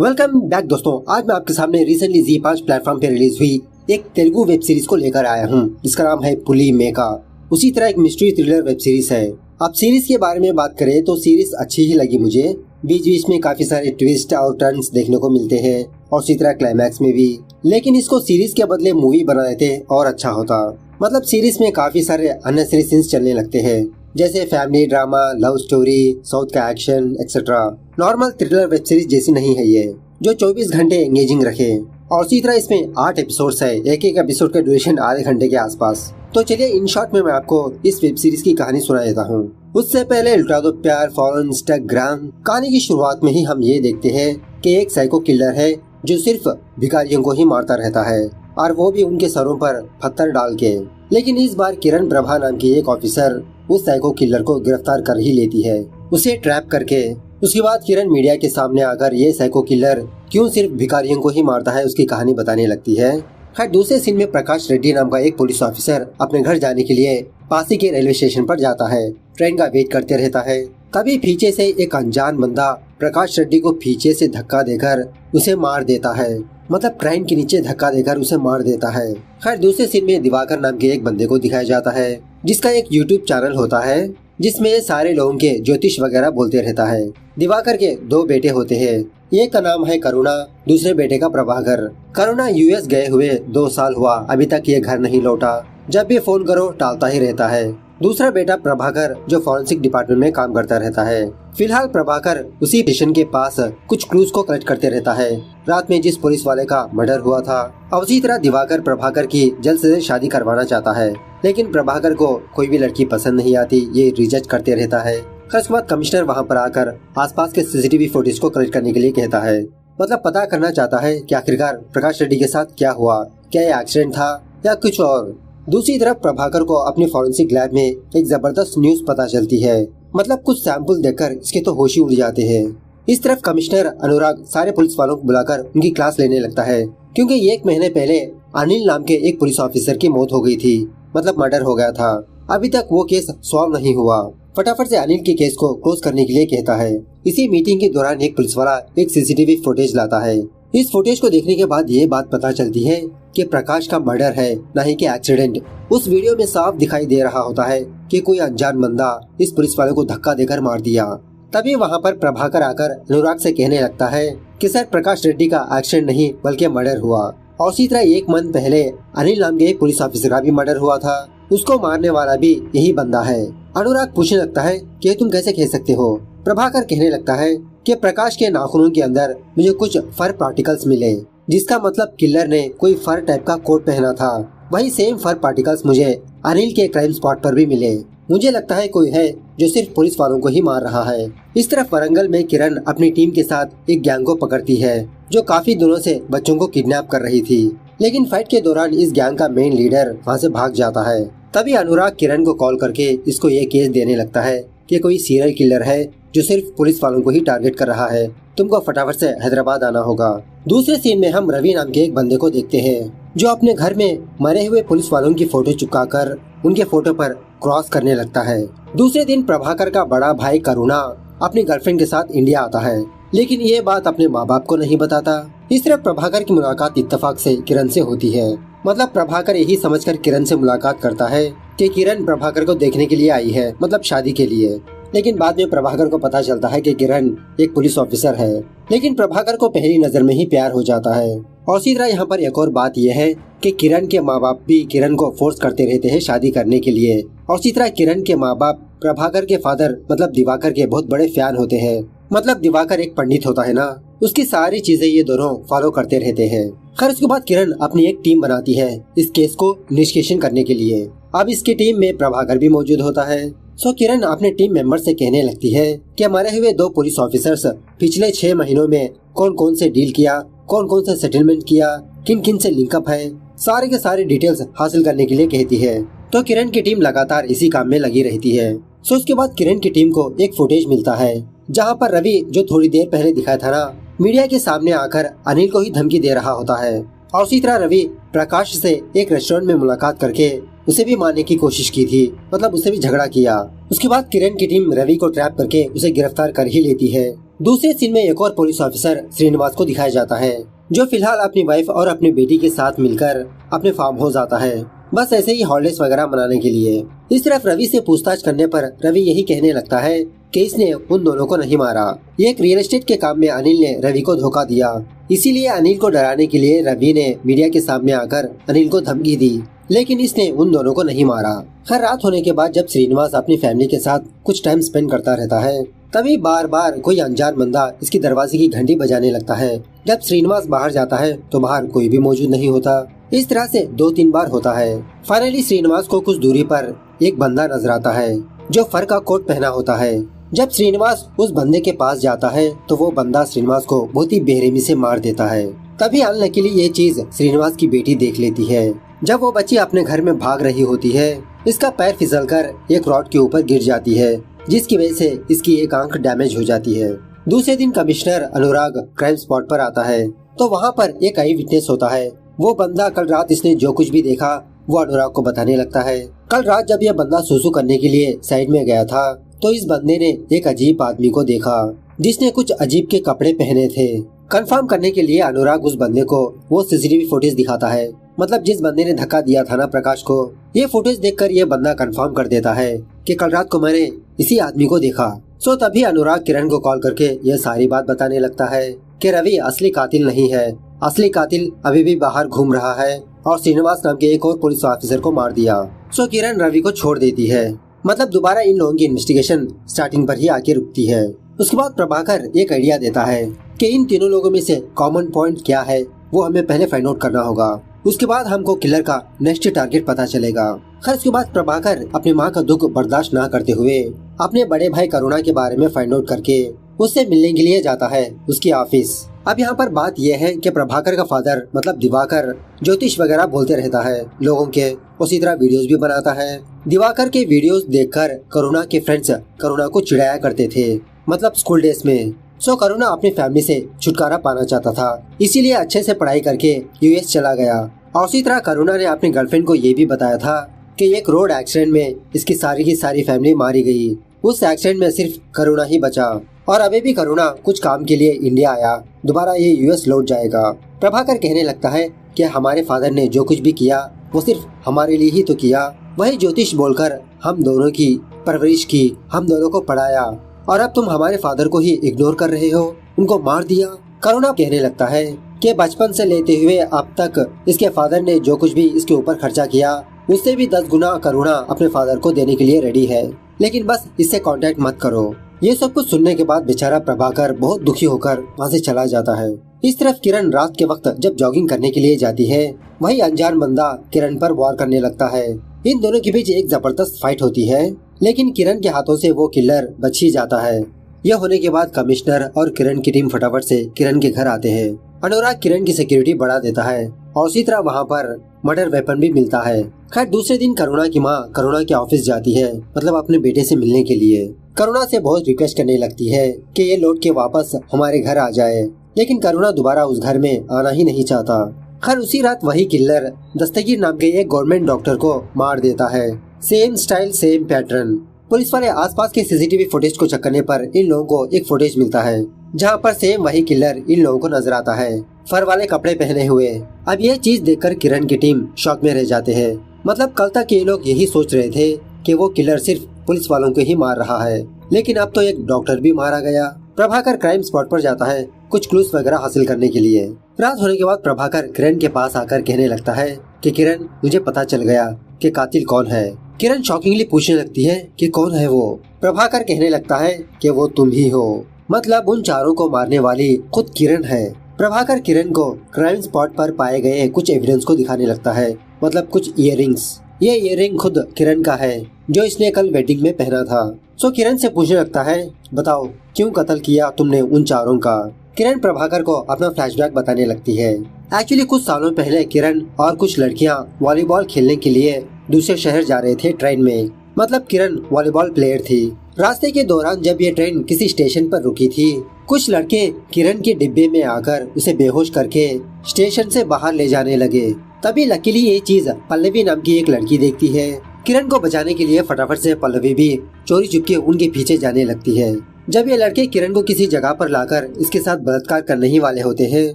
Welcome back दोस्तों। आज मैं आपके सामने रिसेंटली जी5 प्लेटफॉर्म पे रिलीज हुई एक तेलुगु वेब सीरीज को लेकर आया हूँ, जिसका नाम है पुली मेका। उसी तरह एक मिस्ट्री थ्रिलर वेब सीरीज है। अब सीरीज के बारे में बात करें तो सीरीज अच्छी ही लगी मुझे। बीच बीच में काफी सारे ट्विस्ट और टर्न्स देखने को मिलते हैं और उसी तरह क्लाइमैक्स में भी। लेकिन इसको सीरीज के बदले मूवी बना देते और अच्छा होता। मतलब सीरीज में काफी सारे अननेसेसरी सीन्स चलने लगते हैं, जैसे family drama, love story, south का action etcetera. Normal thriller web series जैसी नहीं है ये, जो 24 घंटे एंगेजिंग रखे। और इसी तरह इसमें 8 एपिसोड्स है, एक एक एपिसोड का ड्यूरेशन आधे घंटे के आसपास। तो चलिए इन शॉर्ट में मैं आपको इस वेब सीरीज की कहानी सुना देता हूँ। उससे पहले लुटा दो प्यार, फॉलो इंस्टाग्राम। कहानी की शुरुआत में ही हम ये देखते हैं कि एक साइको किलर है जो सिर्फ भिखारियों को ही मारता रहता है, और वो भी उनके सरों पर पत्थर डाल के। लेकिन इस बार किरण प्रभा नाम की एक ऑफिसर उस साइको किलर को गिरफ्तार कर ही लेती है, उसे ट्रैप करके। उसके बाद किरण मीडिया के सामने आकर ये साइको किलर क्यों सिर्फ भिखारियों को ही मारता है उसकी कहानी बताने लगती है। खैर, दूसरे सीन में प्रकाश रेड्डी नाम का एक पुलिस ऑफिसर अपने घर जाने के लिए पासी के रेलवे स्टेशन पर जाता है। ट्रेन का वेट करते रहता है। तभी पीछे से एक अनजान बंदा प्रकाश रेड्डी को पीछे से धक्का देकर उसे मार देता है। मतलब क्राइम के नीचे धक्का देकर उसे मार देता है। खैर, दूसरे सीन में दिवाकर नाम के एक बंदे को दिखाया जाता है, जिसका एक यूट्यूब चैनल होता है जिसमें सारे लोगों के ज्योतिष वगैरह बोलते रहता है। दिवाकर के 2 बेटे होते हैं, एक का नाम है करुणा, दूसरे बेटे का प्रभाकर। करुणा यूएस गए हुए 2 साल हुआ, अभी तक ये घर नहीं लौटा। जब भी फोन करो टालता ही रहता है। दूसरा बेटा प्रभाकर जो फॉरेंसिक डिपार्टमेंट में काम करता रहता है। फिलहाल प्रभाकर उसी स्टेशन के पास कुछ क्लूज को कलेक्ट करते रहता है, रात में जिस पुलिस वाले का मर्डर हुआ था। और उसी तरह दिवाकर प्रभाकर की जल्द से जल्द शादी करवाना चाहता है, लेकिन प्रभाकर को कोई भी लड़की पसंद नहीं आती, ये रिजेक्ट करते रहता है। उसके बाद कमिश्नर वहाँ पर आकर आसपास के सीसीटीवी फुटेज को कलेक्ट करने के लिए कहता है। मतलब पता करना चाहता है कि आखिरकार प्रकाश रेड्डी के साथ क्या हुआ, क्या ये एक्सीडेंट था या कुछ और। दूसरी तरफ प्रभाकर को अपनी फॉरेंसिक लैब में एक जबरदस्त न्यूज पता चलती है। मतलब कुछ सैंपल देखकर इसके तो होश ही उड़ जाते हैं। इस तरफ कमिश्नर अनुराग सारे पुलिस वालों को बुलाकर उनकी क्लास लेने लगता है, क्योंकि 1 महीने पहले अनिल नाम के एक पुलिस ऑफिसर की मौत हो गई थी। मतलब मर्डर हो गया था। अभी तक वो केस सॉल्व नहीं हुआ। फटाफट से अनिल के केस को क्लोज करने के लिए कहता है। इसी मीटिंग के दौरान एक पुलिस वाला एक सीसीटीवी फुटेज लाता है। इस फुटेज को देखने के बाद ये बात पता चलती है कि प्रकाश का मर्डर है, न ही कि एक्सीडेंट। उस वीडियो में साफ दिखाई दे रहा होता है कि कोई अनजान बंदा इस पुलिस वाले को धक्का देकर मार दिया। तभी वहाँ पर प्रभाकर आकर अनुराग से कहने लगता है कि सर, प्रकाश रेड्डी का एक्सीडेंट नहीं बल्कि मर्डर हुआ। और उसी तरह 1 मंथ पहले अनिल नाम के एक पुलिस ऑफिसर का भी मर्डर हुआ था, उसको मारने वाला भी यही बंदा है। अनुराग पूछने लगता है कि तुम कैसे कह सकते हो। प्रभाकर कहने लगता है कि प्रकाश के नाखूनों के अंदर मुझे कुछ फर पार्टिकल्स मिले, जिसका मतलब किलर ने कोई फर टाइप का कोट पहना था। वही सेम फर पार्टिकल्स मुझे अनिल के क्राइम स्पॉट पर भी मिले। मुझे लगता है कोई है जो सिर्फ पुलिस वालों को ही मार रहा है। इस तरफ वरंगल में किरण अपनी टीम के साथ एक गैंग को पकड़ती है, जो काफी दिनों से बच्चों को किडनैप कर रही थी। लेकिन फाइट के दौरान इस गैंग का मेन लीडर वहाँ से भाग जाता है। तभी अनुराग किरण को कॉल करके इसको ये केस देने लगता है कि कोई सीरियल किलर है जो सिर्फ पुलिस वालों को ही टारगेट कर रहा है, तुमको फटाफट से हैदराबाद आना होगा। दूसरे सीन में हम रवि नाम के एक बंदे को देखते हैं, जो अपने घर में मरे हुए पुलिस वालों की फोटो चिपकाकर उनके फोटो पर क्रॉस करने लगता है। दूसरे दिन प्रभाकर का बड़ा भाई करुणा अपनी गर्लफ्रेंड के साथ इंडिया आता है, लेकिन ये बात अपने माँ बाप को नहीं बताता। इस तरह प्रभाकर की मुलाकात इत्तेफाक से किरण से होती है। मतलब प्रभाकर यही समझकर किरण से मुलाकात करता है कि किरण प्रभाकर को देखने के लिए आई है, मतलब शादी के लिए। लेकिन बाद में प्रभाकर को पता चलता है कि किरण एक पुलिस ऑफिसर है। लेकिन प्रभाकर को पहली नजर में ही प्यार हो जाता है। और इसी तरह यहाँ पर एक और बात यह है कि किरण के माँ बाप भी किरण को फोर्स करते रहते हैं शादी करने के लिए। और इसी तरह किरण के माँ बाप प्रभाकर के फादर मतलब दिवाकर के बहुत बड़े फैन होते हैं। मतलब दिवाकर एक पंडित होता है ना, उसकी सारी चीजें ये दोनों फॉलो करते रहते हैं। खैर, उसके बाद किरण अपनी एक टीम बनाती है इस केस को इन्वेस्टिगेशन करने के लिए। अब इसकी टीम में प्रभाकर भी मौजूद होता है। सो किरण अपने टीम मेंबर से कहने लगती है कि मरे हुए 2 पुलिस ऑफिसर्स पिछले 6 महीनों में कौन कौन से डील किया, कौन कौन से सेटलमेंट किया, किन किन से लिंकअप है, सारे के सारे डिटेल्स हासिल करने के लिए कहती है। तो किरण की टीम लगातार इसी काम में लगी रहती है। सो उसके बाद किरण की टीम को एक फुटेज मिलता है, जहाँ पर रवि जो थोड़ी देर पहले दिखाया था ना, मीडिया के सामने आकर अनिल को ही धमकी दे रहा होता है। और उसी तरह रवि प्रकाश से एक रेस्टोरेंट में मुलाकात करके उसे भी मारने की कोशिश की थी, मतलब उसे भी झगड़ा किया। उसके बाद किरण की टीम रवि को ट्रैप करके उसे गिरफ्तार कर ही लेती है। दूसरे सीन में एक और पुलिस ऑफिसर श्रीनिवास को दिखाया जाता है, जो फिलहाल अपनी वाइफ और अपनी बेटी के साथ मिलकर अपने फार्म हाउस आता है, बस ऐसे ही हॉलिडेज वगैरह मनाने के लिए। इस तरफ रवि से पूछताछ करने पर रवि यही कहने लगता है कि इसने उन दोनों को नहीं मारा। ये एक रियल एस्टेट के काम में अनिल ने रवि को धोखा दिया, इसीलिए अनिल को डराने के लिए रवि ने मीडिया के सामने आकर अनिल को धमकी दी, लेकिन इसने उन दोनों को नहीं मारा। खैर रात होने के बाद जब श्रीनिवास अपनी फैमिली के साथ कुछ टाइम स्पेंड करता रहता है, तभी बार बार कोई अनजान बंदा इसकी दरवाजे की घंटी बजाने लगता है। जब श्रीनिवास बाहर जाता है तो बाहर कोई भी मौजूद नहीं होता। इस तरह से 2-3 बार होता है। फाइनली श्रीनिवास को कुछ दूरी पर एक बंदा नजर आता है, जो फर का कोट पहना होता है। जब श्रीनिवास उस बंदे के पास जाता है तो वो बंदा श्रीनिवास को बहुत ही बेरहमी से मार देता है। तभी अनलकीली ये चीज श्रीनिवास की बेटी देख लेती है। जब वो बच्ची अपने घर में भाग रही होती है, इसका पैर फिसलकर एक रॉड के ऊपर गिर जाती है, जिसकी वजह से इसकी एक आंख डैमेज हो जाती है। दूसरे दिन कमिश्नर अनुराग क्राइम स्पॉट पर आता है, तो वहाँ पर एक आई विटनेस होता है। वो बंदा कल रात इसने जो कुछ भी देखा वो अनुराग को बताने लगता है। कल रात जब यह बंदा सुसु करने के लिए साइड में गया था, तो इस बंदे ने एक अजीब आदमी को देखा, जिसने कुछ अजीब के कपड़े पहने थे। कंफर्म करने के लिए अनुराग उस बंदे को वो सीसीटीवी फुटेज दिखाता है, मतलब जिस बंदे ने धक्का दिया था ना प्रकाश को। ये फुटेज देखकर ये बंदा कंफर्म कर देता है कि कल रात को मैंने इसी आदमी को देखा। सो तभी अनुराग किरण को कॉल करके यह सारी बात बताने लगता है कि रवि असली कातिल नहीं है, असली कातिल अभी भी बाहर घूम रहा है और श्रीनिवास नाम के एक और पुलिस ऑफिसर को मार दिया। सो किरण रवि को छोड़ देती है, मतलब दोबारा इन लोगों की इन्वेस्टिगेशन स्टार्टिंग पर ही आके रुकती है। उसके बाद प्रभाकर एक आइडिया देता है कि इन तीनों लोगों में से कॉमन पॉइंट क्या है वो हमें पहले फाइंड आउट करना होगा, उसके बाद हमको किलर का नेक्स्ट टारगेट पता चलेगा। खैर उसके बाद प्रभाकर अपनी माँ का दुख बर्दाश्त न करते हुए अपने बड़े भाई करुणा के बारे में फाइंड आउट करके उससे मिलने के लिए जाता है उसकी ऑफिस। अब यहाँ पर बात यह है कि प्रभाकर का फादर मतलब दिवाकर ज्योतिष वगैरह बोलते रहता है लोगों के, उसी तरह वीडियोस भी बनाता है। दिवाकर के वीडियोस देखकर करुणा के फ्रेंड्स करुणा को चिढ़ाया करते थे, मतलब स्कूल डेज में। सो करुणा अपनी फैमिली से छुटकारा पाना चाहता था, इसीलिए अच्छे से पढ़ाई करके यूएस चला गया। और उसी तरह करुणा ने अपनी गर्लफ्रेंड को ये भी बताया था कि एक रोड एक्सीडेंट में इसकी सारी की सारी फैमिली मारी गई। उस एक्सीडेंट में सिर्फ करुणा ही बचा और अभी भी करुणा कुछ काम के लिए इंडिया आया, दोबारा ये यूएस लौट जाएगा। प्रभाकर कहने लगता है कि हमारे फादर ने जो कुछ भी किया वो सिर्फ हमारे लिए ही तो किया, वही ज्योतिष बोलकर हम दोनों की परवरिश की, हम दोनों को पढ़ाया, और अब तुम हमारे फादर को ही इग्नोर कर रहे हो, उनको मार दिया। करुणा कहने लगता है कि बचपन से लेते हुए अब तक इसके फादर ने जो कुछ भी इसके ऊपर खर्चा किया उससे भी 10 गुना करुणा अपने फादर को देने के लिए रेडी है, लेकिन बस इससे कांटेक्ट मत करो। ये सब कुछ सुनने के बाद बेचारा प्रभाकर बहुत दुखी होकर वहाँ से चला जाता है। इस तरफ किरण रात के वक्त जब जॉगिंग करने के लिए जाती है, वही अनजान बंदा किरण पर वार करने लगता है। इन दोनों के बीच एक जबरदस्त फाइट होती है, लेकिन किरण के हाथों से वो किलर बच ही जाता है। यह होने के बाद कमिश्नर और किरण की टीम फटाफट से किरण के घर आते हैं। अनुराग किरण की सिक्योरिटी बढ़ा देता है और उसी तरह वहाँ पर मर्डर वेपन भी मिलता है। खैर दूसरे दिन करुणा की माँ करुणा के ऑफिस जाती है, मतलब अपने बेटे से मिलने के लिए। करुणा से बहुत रिक्वेस्ट करने लगती है कि ये लौट के वापस हमारे घर आ जाए, लेकिन करुणा दोबारा उस घर में आना ही नहीं चाहता। खैर उसी रात वही किलर दस्तगीर नाम के एक गवर्नमेंट डॉक्टर को मार देता है। Same style same pattern. Police वाले आसपास के सीसीटीवी फुटेज को चेक करने पर इन लोगों को एक फुटेज मिलता है जहां पर सेम वही किलर इन लोगों को नजर आता है, फर वाले कपड़े पहने हुए। अब ये चीज देखकर किरण की टीम शॉक में रह जाते हैं, मतलब कल तक ये लोग यही सोच रहे थे कि वो किलर सिर्फ पुलिस वालों को ही मार रहा है, लेकिन अब तो एक डॉक्टर भी मारा गया। प्रभाकर क्राइम स्पॉट पर जाता है कुछ क्लूज वगैरह हासिल करने के लिए। रात होने के बाद प्रभाकर किरण के पास आकर कहने लगता है कि किरण मुझे पता चल गया कि कातिल कौन है। किरण शॉकिंगली पूछने लगती है कि कौन है वो। प्रभाकर कहने लगता है कि वो तुम ही हो, मतलब उन चारों को मारने वाली खुद किरण है। प्रभाकर किरण को क्राइम स्पॉट पर पाए गए कुछ एविडेंस को दिखाने लगता है, मतलब कुछ इयररिंग्स। ये इयररिंग खुद किरण का है जो इसने कल वेडिंग में पहना था। सो किरण से पूछने लगता है बताओ क्यों कत्ल किया तुमने उन चारों का। किरण प्रभाकर को अपना फ्लैशबैक बताने लगती है। एक्चुअली कुछ सालों पहले किरण और कुछ लड़कियां वॉलीबॉल खेलने के लिए दूसरे शहर जा रहे थे ट्रेन में, मतलब किरण वॉलीबॉल प्लेयर थी। रास्ते के दौरान जब ये ट्रेन किसी स्टेशन पर रुकी थी, कुछ लड़के किरण के डिब्बे में आकर उसे बेहोश करके स्टेशन से बाहर ले जाने लगे। तभी लकीली ये चीज पल्लवी नाम की एक लड़की देखती है। किरण को बचाने के लिए फटाफट से पल्लवी भी चोरी चुपके उनके पीछे जाने लगती है। जब ये लड़के किरण को किसी जगह पर लाकर इसके साथ बलात्कार करने ही वाले होते हैं,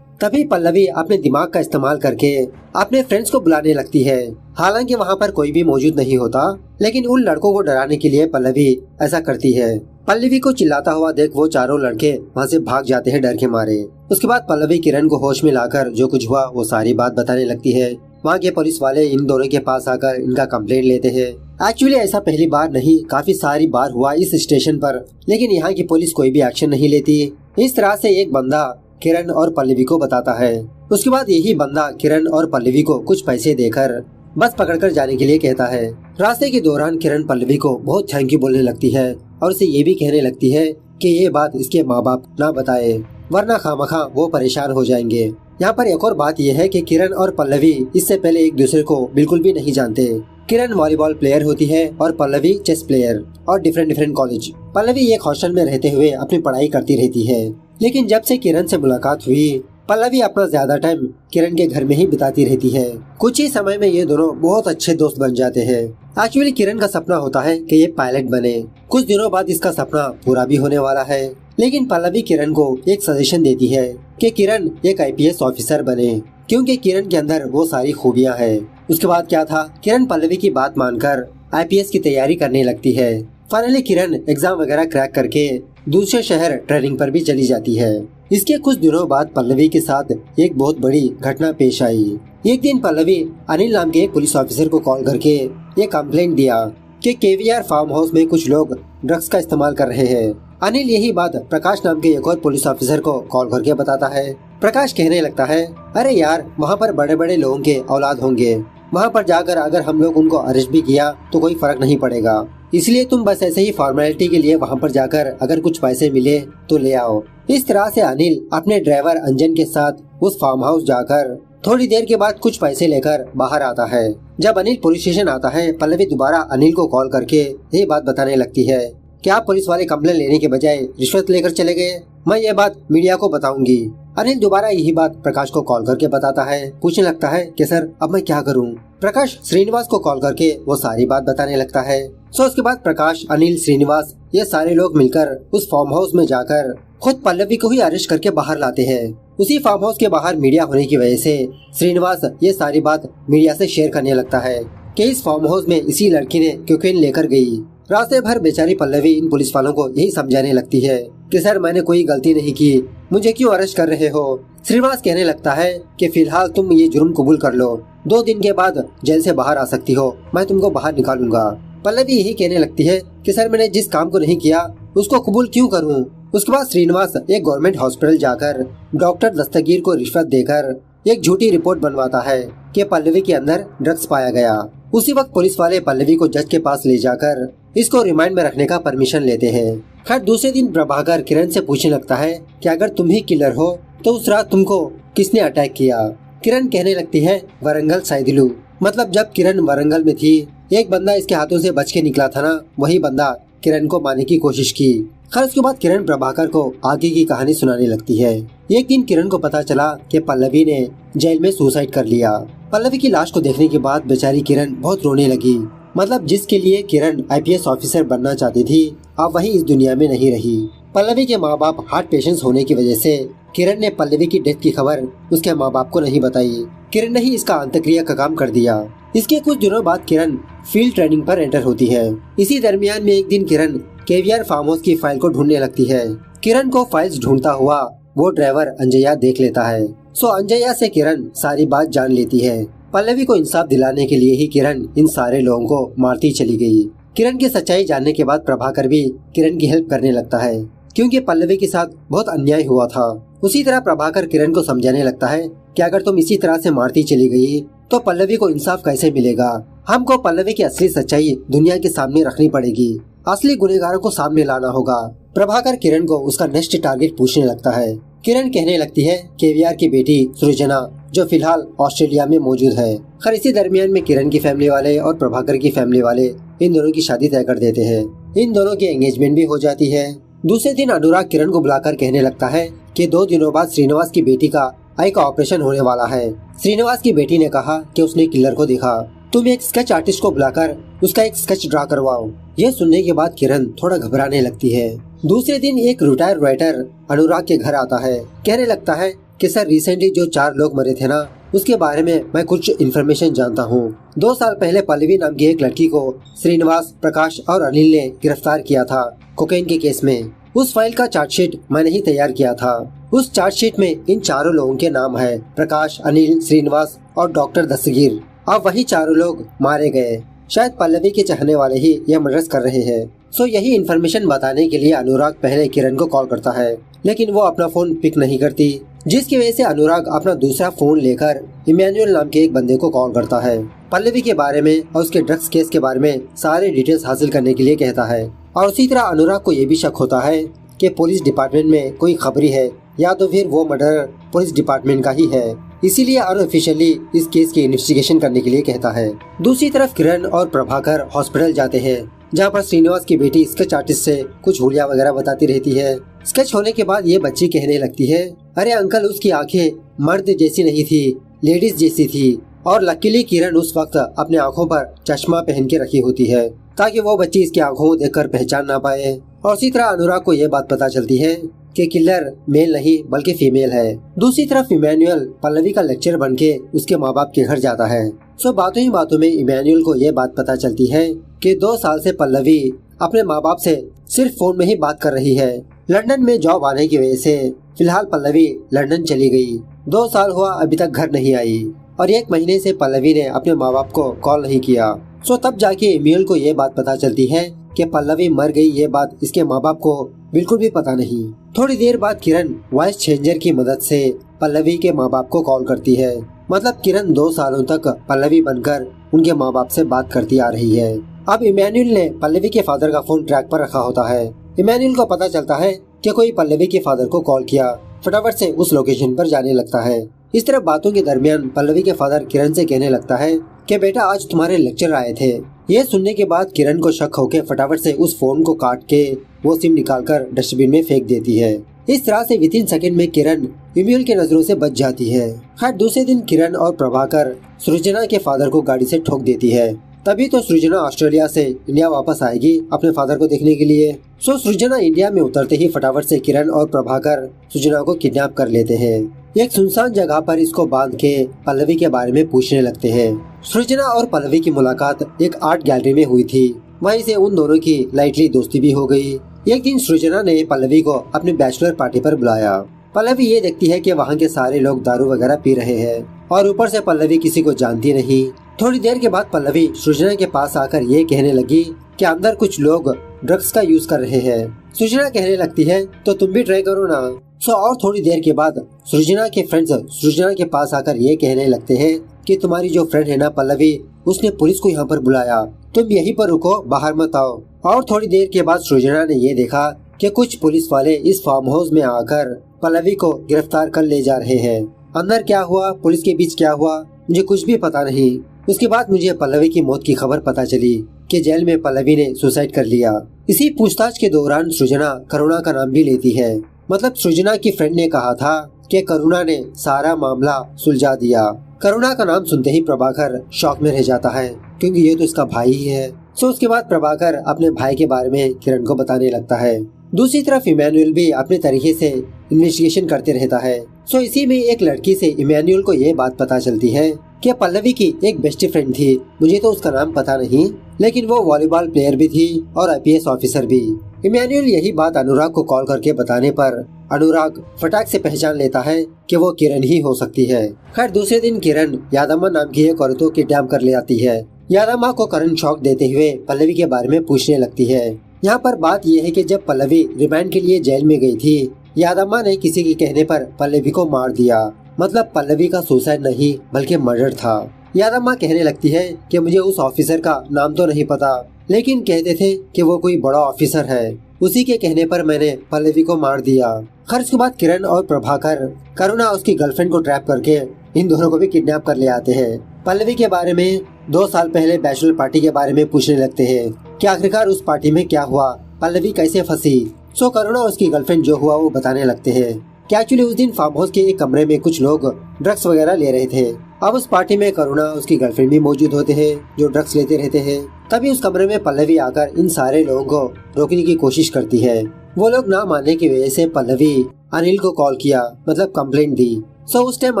तभी पल्लवी अपने दिमाग का इस्तेमाल करके अपने फ्रेंड्स को बुलाने लगती है। हालांकि वहाँ पर कोई भी मौजूद नहीं होता, लेकिन उन लड़कों को डराने के लिए पल्लवी ऐसा करती है। पल्लवी को चिल्लाता हुआ देख वो चारों लड़के वहाँ से भाग जाते हैं डर के मारे। उसके बाद पल्लवी किरण को होश में लाकर जो कुछ हुआ वो सारी बात बताने लगती है। वहाँ के पुलिस वाले इन दोनों के पास आकर इनका कंप्लेंट लेते हैं। एक्चुअली ऐसा पहली बार नहीं, काफी सारी बार हुआ इस स्टेशन पर, लेकिन यहाँ की पुलिस कोई भी एक्शन नहीं लेती। इस तरह से एक बंदा किरण और पल्लवी को बताता है। उसके बाद यही बंदा किरण और पल्लवी को कुछ पैसे देकर बस पकड़कर जाने के लिए कहता है। रास्ते के दौरान किरण पल्लवी को बहुत थैंक यू बोलने लगती है और उसे ये भी कहने लगती है कि ये बात इसके माँ बाप ना बताए, वरना खामखा वो परेशान हो जाएंगे। यहाँ पर एक और बात यह है कि किरण और पल्लवी इससे पहले एक दूसरे को बिल्कुल भी नहीं जानते। किरण वॉलीबॉल प्लेयर होती है और पल्लवी चेस प्लेयर, और डिफरेंट कॉलेज। पल्लवी एक हॉस्टल में रहते हुए अपनी पढ़ाई करती रहती है, लेकिन जब से किरण से मुलाकात हुई पल्लवी अपना ज्यादा टाइम किरण के घर में ही बिताती रहती है। कुछ ही समय में ये दोनों बहुत अच्छे दोस्त बन जाते हैं। एक्चुअली किरण का सपना होता है कि ये पायलट बने। कुछ दिनों बाद इसका सपना पूरा भी होने वाला है, लेकिन पल्लवी किरण को एक सजेशन देती है कि किरण एक IPS ऑफिसर बने, क्योंकि किरण के अंदर वो सारी खूबियाँ हैं। उसके बाद क्या था, किरण पल्लवी की बात मानकर IPS की तैयारी करने लगती है। फाइनली किरण एग्जाम वगैरह क्रैक करके दूसरे शहर ट्रेनिंग पर भी चली जाती है। इसके कुछ दिनों बाद पल्लवी के साथ एक बहुत बड़ी घटना पेश आई। एक दिन पल्लवी अनिल नाम के एक पुलिस ऑफिसर को कॉल करके ये कंप्लेंट दिया कि KVR फार्म हाउस में कुछ लोग ड्रग्स का इस्तेमाल कर रहे हैं। अनिल यही बात प्रकाश नाम के एक और पुलिस ऑफिसर को कॉल करके बताता है। प्रकाश कहने लगता है, अरे यार, वहाँ पर बड़े बड़े लोगों के औलाद होंगे, वहाँ पर जाकर अगर हम लोग उनको अरेस्ट भी किया तो कोई फर्क नहीं पड़ेगा, इसलिए तुम बस ऐसे ही फॉर्मेलिटी के लिए वहाँ पर जाकर अगर कुछ पैसे मिले तो ले आओ। इस तरह से अनिल अपने ड्राइवर अंजन के साथ उस फार्म हाउस जाकर थोड़ी देर के बाद कुछ पैसे लेकर बाहर आता है। जब अनिल पुलिस स्टेशन आता है, पल्लवी दोबारा अनिल को कॉल करके ये बात बताने लगती है कि आप पुलिस वाले कंप्लेंट लेने के बजाय रिश्वत लेकर चले गए, मैं ये बात मीडिया को बताऊंगी। अनिल दोबारा यही बात प्रकाश को कॉल करके बताता है। पूछने लगता है कि सर अब मैं क्या करूं। प्रकाश श्रीनिवास को कॉल करके वो सारी बात बताने लगता है। उसके बाद प्रकाश, अनिल, श्रीनिवास ये सारे लोग मिलकर उस फार्म हाउस में जाकर खुद पल्लवी को ही अरेस्ट करके बाहर लाते हैं। उसी फार्म हाउस के बाहर मीडिया होने की वजह से श्रीनिवास ये सारी बात मीडिया से शेयर करने लगता है कि इस फार्म हाउस में इसी लड़की ने कोकेन लेकर गई। रास्ते भर बेचारी पल्लवी इन पुलिस वालों को यही समझाने लगती है कि सर मैंने कोई गलती नहीं की, मुझे क्यों अरेस्ट कर रहे हो। श्रीनिवास कहने लगता है कि फिलहाल तुम ये जुर्म कबूल कर लो, 2 दिन के बाद जेल से बाहर आ सकती हो, मैं तुमको बाहर निकालूंगा। पल्लवी यही कहने लगती है कि सर मैंने जिस काम को नहीं किया उसको कबूल क्यों करूं। उसके बाद श्रीनिवास एक गवर्नमेंट हॉस्पिटल जाकर डॉक्टर दस्तगीर को रिश्वत देकर एक झूठी रिपोर्ट बनवाता है कि पल्लवी के अंदर ड्रग्स पाया गया। उसी वक्त पुलिस वाले पल्लवी को जज के पास ले जाकर इसको रिमांड में रखने का परमिशन लेते हैं। खैर दूसरे दिन प्रभाकर किरण से पूछने लगता है कि अगर तुम ही किलर हो तो उस रात तुमको किसने अटैक किया। किरण कहने लगती है, वरंगल सैदिलू। मतलब जब किरण वरंगल में थी, एक बंदा इसके हाथों से बच के निकला था ना, वही बंदा किरण को मारने की कोशिश की। खैर उसके बाद किरण प्रभाकर को आगे की कहानी सुनाने लगती है। एक दिन किरण को पता चला कि पल्लवी ने जेल में सुसाइड कर लिया। पल्लवी की लाश को देखने के बाद बेचारी किरण बहुत रोने लगी। मतलब जिसके लिए किरण IPS ऑफिसर बनना चाहती थी, अब वही इस दुनिया में नहीं रही। पल्लवी के माँ बाप हार्ट पेशेंट्स होने की वजह से किरण ने पल्लवी की डेथ की खबर उसके माँ बाप को नहीं बताई। किरण ने ही इसका अंत्यक्रिया का काम कर दिया। इसके कुछ दिनों बाद किरण फील्ड ट्रेनिंग पर एंटर होती है। इसी दरमियान में एक दिन किरण KVR फार्म हाउस की फाइल को ढूंढने लगती है। किरण को फाइल्स ढूंढता हुआ वो ड्राइवर अंजया देख लेता है। अंजया से किरण सारी बात जान लेती है। पल्लवी को इंसाफ दिलाने के लिए ही किरण इन सारे लोगों को मारती चली गई। किरण की सच्चाई जानने के बाद प्रभाकर भी किरण की हेल्प करने लगता है, क्योंकि पल्लवी के साथ बहुत अन्याय हुआ था। उसी तरह प्रभाकर किरण को समझाने लगता है कि अगर तुम इसी तरह से मारती चली गई तो पल्लवी को इंसाफ कैसे मिलेगा। हमको पल्लवी की असली सच्चाई दुनिया के सामने रखनी पड़ेगी, असली गुनहगारों को सामने लाना होगा। प्रभाकर किरण को उसका नेक्स्ट टारगेट पूछने लगता है। किरण कहने लगती है KVR की बेटी सृजना, जो फिलहाल ऑस्ट्रेलिया में मौजूद है। खैर इसी दरमियान में किरण की फैमिली वाले और प्रभाकर की फैमिली वाले इन दोनों की शादी तय कर देते हैं। इन दोनों की एंगेजमेंट भी हो जाती है। दूसरे दिन अनुराग किरण को बुलाकर कहने लगता है कि 2 दिनों बाद श्रीनिवास की बेटी का आई का ऑपरेशन होने वाला है। श्रीनिवास की बेटी ने कहा कि उसने किलर को देखा। तुम एक स्केच आर्टिस्ट को बुलाकर उसका एक स्केच ड्रा करवाओ। यह सुनने के बाद किरण थोड़ा घबराने लगती है। दूसरे दिन एक रिटायर्ड राइटर अनुराग के घर आता है। कहने लगता है कि सर, रिसेंटली जो 4 लोग मरे थे ना, उसके बारे में मैं कुछ इन्फॉर्मेशन जानता हूँ। 2 साल पहले पल्लवी नाम की एक लड़की को श्रीनिवास, प्रकाश और अनिल ने गिरफ्तार किया था कोकेन के केस में। उस फाइल का चार्जशीट मैंने ही तैयार किया था। उस चार्जशीट में इन 4 लोगों के नाम है, प्रकाश, अनिल, श्रीनिवास और डॉक्टर दस्तगीर। अब वही 4 लोग मारे गए। शायद पल्लवी के चाहने वाले ही यह मर्डर्स कर रहे हैं। सो यही इन्फॉर्मेशन बताने के लिए अनुराग पहले किरण को कॉल करता है, लेकिन वो अपना फोन पिक नहीं करती, जिसकी वजह से अनुराग अपना दूसरा फोन लेकर इमैनुअल नाम के एक बंदे को कॉल करता है। पल्लवी के बारे में और उसके ड्रग्स केस के बारे में सारे डिटेल्स हासिल करने के लिए कहता है। और उसी तरह अनुराग को ये भी शक होता है कि पुलिस डिपार्टमेंट में कोई खबरी है, या तो फिर वो मर्डर पुलिस डिपार्टमेंट का ही है। इसीलिए अनऑफिशियली इस केस की इन्वेस्टिगेशन करने के लिए कहता है। दूसरी तरफ किरण और प्रभाकर हॉस्पिटल जाते हैं, जहाँ पर श्रीनिवास की बेटी स्केच आर्टिस्ट से कुछ हुलिया वगैरह बताती रहती है। स्केच होने के बाद ये बच्ची कहने लगती है, अरे अंकल, उसकी आंखें मर्द जैसी नहीं थी, लेडीज जैसी थी। और लकीली किरण उस वक्त अपने आंखों पर चश्मा पहन के रखी होती है, ताकि वो बच्ची इसकी आंखों को देखकर पहचान ना पाए। और इसी तरह अनुराग को यह बात पता चलती है कि किलर मेल नहीं बल्कि फीमेल है। दूसरी तरफ इमैनुअल पल्लवी का लेक्चर बनके उसके माँ बाप के घर जाता है। सो बातों ही बातों में इमैनुअल को यह बात पता चलती है कि 2 साल से पल्लवी अपने माँ बाप से सिर्फ फोन में ही बात कर रही है। लंदन में जॉब आने की वजह से फिलहाल पल्लवी लंदन चली गई। 2 साल हुआ अभी तक घर नहीं आई, और 1 महीने से पल्लवी ने अपने माँ बाप को कॉल नहीं किया। सो तब जाके इमैनुअल को ये बात पता चलती है कि पल्लवी मर गई। ये बात इसके माँ बाप को बिल्कुल भी पता नहीं। थोड़ी देर बाद किरण वॉइस चेंजर की मदद से पल्लवी के माँ बाप को कॉल करती है। मतलब किरण 2 सालों तक पल्लवी बनकर उनके माँ बाप से बात करती आ रही है। अब इमैनुअल ने पल्लवी के फादर का फोन ट्रैक पर रखा होता है। इमैनुअल को पता चलता है कि कोई पल्लवी के फादर को कॉल किया। फटाफट से उस लोकेशन पर जाने लगता है। इस तरह बातों के दरमियान पल्लवी के फादर किरण से कहने लगता है कि बेटा, आज तुम्हारे लेक्चर आए थे। ये सुनने के बाद किरण को शक होकर फटाफट से उस फोन को काट के वो सिम निकालकर डस्टबिन में फेंक देती है। इस तरह से विथिन सेकंड में किरण इमैनुअल की नजरों से बच जाती है। खैर, दूसरे दिन किरण और प्रभाकर सृजना के फादर को गाड़ी से ठोक देती है। तभी तो सृजना ऑस्ट्रेलिया से इंडिया वापस आएगी अपने फादर को देखने के लिए। सो सृजना इंडिया में उतरते ही फटाफट से किरण और प्रभाकर सृजना को किडनैप कर लेते हैं। एक सुनसान जगह पर इसको बांध के पल्लवी के बारे में पूछने लगते हैं। सृजना और पल्लवी की मुलाकात एक आर्ट गैलरी में हुई थी। वहीं से उन दोनों की लाइटली दोस्ती भी हो गई। एक दिन सृजना ने पल्लवी को अपने बैचलर पार्टी पर बुलाया। पल्लवी ये देखती है कि वहाँ के सारे लोग दारू वगैरह पी रहे हैं, और ऊपर से पल्लवी किसी को जानती नहीं। थोड़ी देर के बाद पल्लवी सृजना के पास आकर ये कहने लगी कि अंदर कुछ लोग ड्रग्स का यूज कर रहे हैं। सृजना कहने लगती है, तो तुम भी ट्राई करो ना। सो और थोड़ी देर के बाद सृजना के फ्रेंड्स सृजना के पास आकर ये कहने लगते हैं कि तुम्हारी जो फ्रेंड है ना पल्लवी, उसने पुलिस को यहाँ पर बुलाया, तुम यहीं पर रुको, बाहर मत आओ। और थोड़ी देर के बाद सृजना ने ये देखा कि कुछ पुलिस वाले इस फार्म हाउस में आकर पल्लवी को गिरफ्तार कर ले जा रहे हैं। अंदर क्या हुआ, पुलिस के बीच क्या हुआ, मुझे कुछ भी पता नहीं। उसके बाद मुझे पल्लवी की मौत की खबर पता चली कि जेल में पल्लवी ने सुसाइड कर लिया। इसी पूछताछ के दौरान सृजना करुणा का नाम भी लेती है। मतलब सृजना की फ्रेंड ने कहा था कि करुणा ने सारा मामला सुलझा दिया। करुणा का नाम सुनते ही प्रभाकर शॉक में रह जाता है, क्योंकि ये तो इसका भाई ही है। सो उसके बाद प्रभाकर अपने भाई के बारे में किरण को बताने लगता है। दूसरी तरफ इमैनुअल भी अपने तरीके से इन्वेस्टिगेशन करते रहता है। सो इसी में एक लड़की से इमैनुअल को ये बात पता चलती है कि पल्लवी की एक बेस्ट फ्रेंड थी। मुझे तो उसका नाम पता नहीं, लेकिन वो वॉलीबॉल प्लेयर भी थी और IPS ऑफिसर भी। इमैनुअल यही बात अनुराग को कॉल करके बताने पर अनुराग फटाक से पहचान लेता है कि वो किरण ही हो सकती है। खैर, दूसरे दिन किरण यादम्मा नाम की एक औरत को किडनैप कर ले आती है। यादम्मा को करण शॉक देते हुए पल्लवी के बारे में पूछने लगती है। यहाँ पर बात यह है कि जब पल्लवी रिमांड के लिए जेल में गई थी, यादम्मा ने किसी के कहने पर पल्लवी को मार दिया। मतलब पल्लवी का सुसाइड नहीं बल्कि मर्डर था। यादम्मा कहने लगती है कि मुझे उस ऑफिसर का नाम तो नहीं पता, लेकिन कहते थे कि वो कोई बड़ा ऑफिसर है। उसी के कहने पर मैंने पल्लवी को मार दिया। खैर, उसके बाद किरण और प्रभाकर करुणा उसकी गर्लफ्रेंड को ट्रैप करके इन दोनों को भी किडनैप कर ले आते हैं। पल्लवी के बारे में 2 साल पहले बैचलर पार्टी के बारे में पूछने लगते हैं कि आखिरकार उस पार्टी में क्या हुआ, पल्लवी कैसे फंसी। सो करुणा उसकी गर्लफ्रेंड जो हुआ वो बताने लगते हैं कि एक्चुअली उस दिन फार्म हाउस के एक कमरे में कुछ लोग ड्रग्स वगैरह ले रहे थे। अब उस पार्टी में करुणा उसकी गर्लफ्रेंड भी मौजूद होते हैं जो ड्रग्स लेते रहते हैं। तभी उस कमरे में पल्लवी आकर इन सारे लोगों को रोकने की कोशिश करती है। वो लोग ना मानने की वजह से पल्लवी अनिल को कॉल किया, मतलब कंप्लेंट दी। सो उस टाइम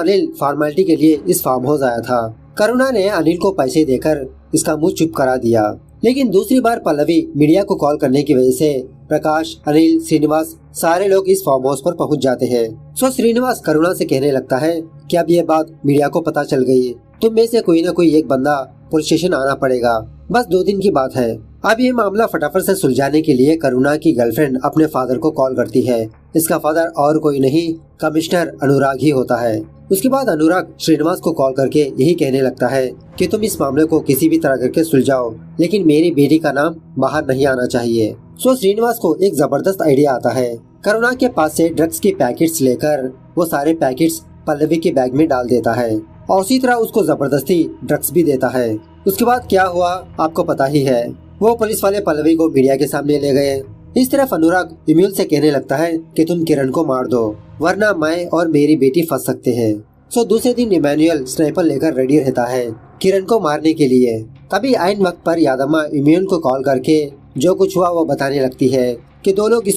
अनिल फॉर्मेलिटी के लिए इस फार्म हाउस आया था। करुणा ने अनिल को पैसे देकर इसका मुंह चुप करा दिया। लेकिन दूसरी बार पल्लवी मीडिया को कॉल करने की वजह से प्रकाश, अनिल, श्रीनिवास सारे लोग इस फार्म हाउस पर पहुंच जाते हैं। सो श्रीनिवास करुणा से कहने लगता है कि अब ये बात मीडिया को पता चल गई, तुम में से कोई न कोई एक बंदा पुलिस स्टेशन आना पड़ेगा, बस 2 दिन की बात है। अब ये मामला फटाफट से सुलझाने के लिए करुणा की गर्लफ्रेंड अपने फादर को कॉल करती है। इसका फादर और कोई नहीं, कमिश्नर अनुराग ही होता है। उसके बाद अनुराग श्रीनिवास को कॉल करके यही कहने लगता है कि तुम इस मामले को किसी भी तरह करके सुलझाओ, लेकिन मेरी बेटी का नाम बाहर नहीं आना चाहिए। सो श्रीनिवास को एक जबरदस्त आइडिया आता है। करुणा के पास से ड्रग्स के पैकेट्स लेकर वो सारे पैकेट्स पल्लवी के बैग में डाल देता है और उसी तरह उसको जबरदस्ती ड्रग्स भी देता है। उसके बाद क्या हुआ आपको पता ही है। वो पुलिस वाले पल्लवी को मीडिया के सामने ले गए। इस तरफ अनुराग इम्यूल से कहने लगता है कि तुम किरण को मार दो, वरना मैं और मेरी बेटी फंस सकते हैं। सो दूसरे दिन इमैनुअल स्नाइपर लेकर रेडी रहता है किरण को मारने के लिए। तभी आइन वक्त पर यादम्मा इम्यूल को कॉल करके जो कुछ हुआ वो बताने लगती है कि 2 लोग इस